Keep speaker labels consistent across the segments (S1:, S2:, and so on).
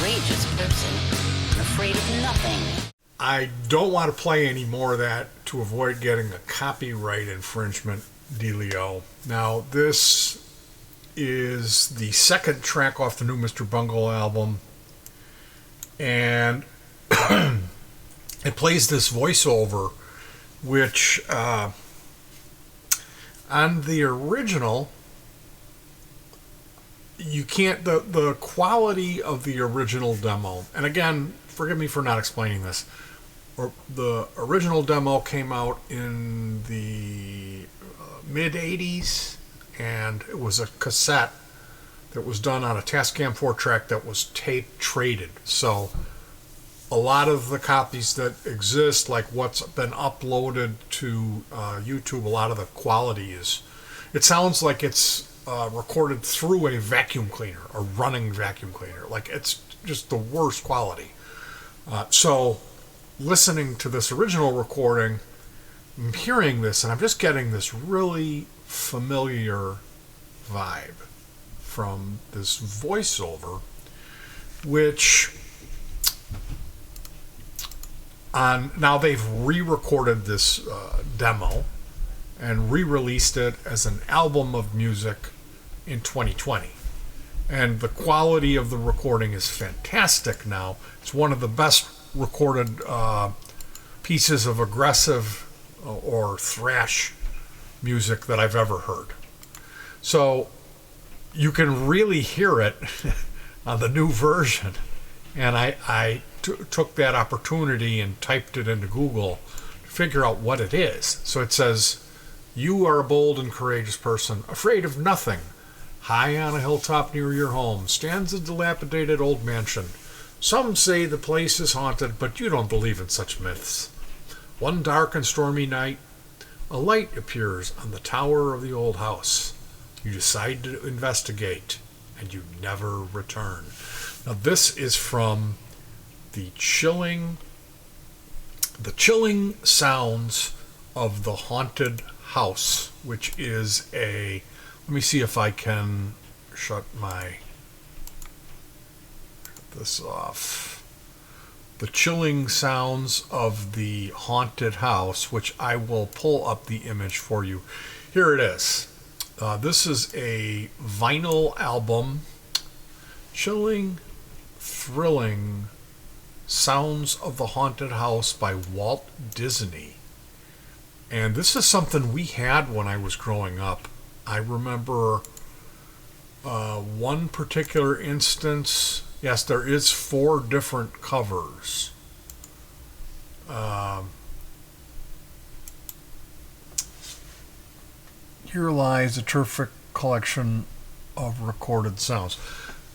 S1: courageous person, afraid of nothing.
S2: I don't want to play any more of that to avoid getting a copyright infringement dealio. Now, this is the second track off the new Mr. Bungle album, and it plays this voiceover, which on the original, you can't, the quality of the original demo, and again, forgive me for not explaining this, the original demo came out in the mid 80s, and it was a cassette that was done on a Tascam 4 track that was tape traded. So a lot of the copies that exist, like what's been uploaded to YouTube, a lot of the quality is, it sounds like it's recorded through a vacuum cleaner, a running vacuum cleaner. Like, it's just the worst quality. So listening to this original recording, I'm hearing this, and I'm just getting this really familiar vibe from this voiceover, which now they've re-recorded this demo and re-released it as an album of music in 2020. And the quality of the recording is fantastic now. It's one of the best recorded pieces of aggressive or thrash music that I've ever heard. So you can really hear it on the new version. And I took that opportunity and typed it into Google to figure out what it is. So it says, "You are a bold and courageous person, afraid of nothing. High on a hilltop near your home stands a dilapidated old mansion. Some say the place is haunted, but you don't believe in such myths. One dark and stormy night, a light appears on the tower of the old house. You decide to investigate, and you never return." Now, this is from the chilling sounds of the haunted house, which is a, let me see if I can shut this off. The chilling sounds of the haunted house, which I will pull up the image for you. Here it is. This is a vinyl album, Chilling, Thrilling Sounds of the Haunted House by Walt Disney. And this is something we had when I was growing up. I remember one particular instance. Yes, there is 4 different covers. Here lies a terrific collection of recorded sounds.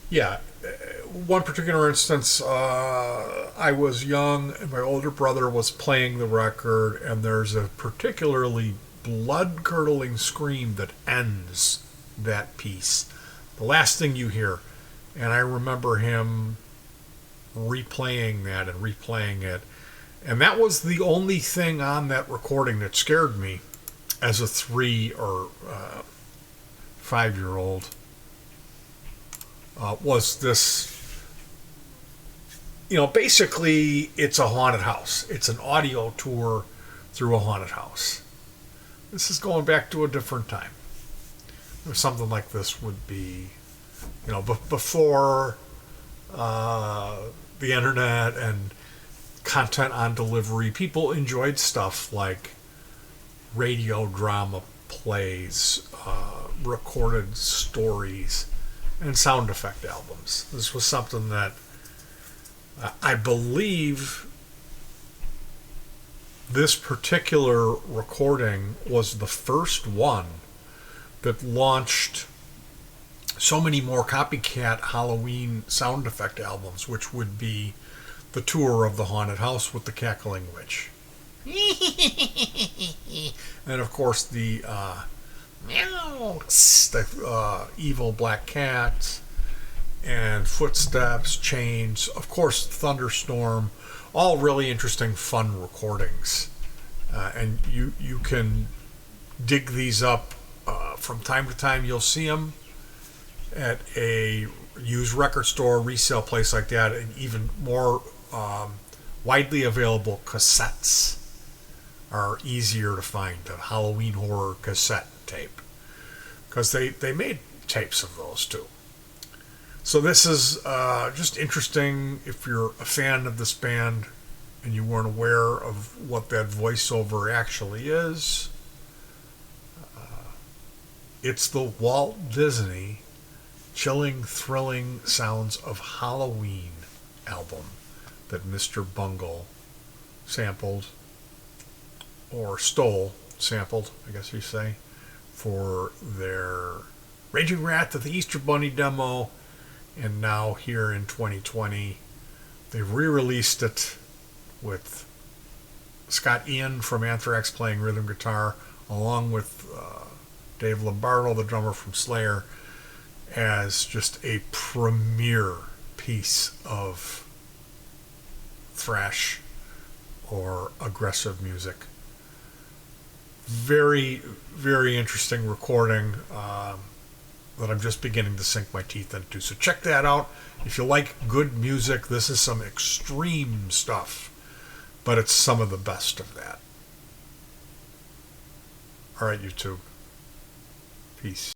S2: Yeah, one particular instance, I was young and my older brother was playing the record, and there's a particularly blood-curdling scream that ends that piece. The last thing you hear. And I remember him replaying that and replaying it. And that was the only thing on that recording that scared me as a 3 or 5-year-old. Was this, basically it's a haunted house. It's an audio tour through a haunted house. This is going back to a different time. Something like this would be, before the internet and content on delivery. People enjoyed stuff like radio drama plays, recorded stories, and sound effect albums. This was something that I believe this particular recording was the first one that launched so many more copycat Halloween sound effect albums, which would be the tour of the haunted house with the cackling witch. And of course the evil black cat and footsteps, chains, of course thunderstorm, all really interesting, fun recordings. And you can dig these up from time to time. You'll see them at a used record store, resale place like that, and even more widely available cassettes are easier to find. The Halloween Horror cassette tape, because they made tapes of those too. So this is just interesting if you're a fan of this band and you weren't aware of what that voiceover actually is. It's the Walt Disney Chilling, Thrilling Sounds of Halloween album that Mr. Bungle sampled, or sampled, I guess you say, for their Raging Rat to the Easter Bunny demo. And now here in 2020, they've re-released it with Scott Ian from Anthrax playing rhythm guitar, along with Dave Lombardo, the drummer from Slayer, as just a premier piece of thrash or aggressive music. Very, very interesting recording that I'm just beginning to sink my teeth into. So check that out. If you like good music, this is some extreme stuff, but it's some of the best of that. All right, YouTube. Peace.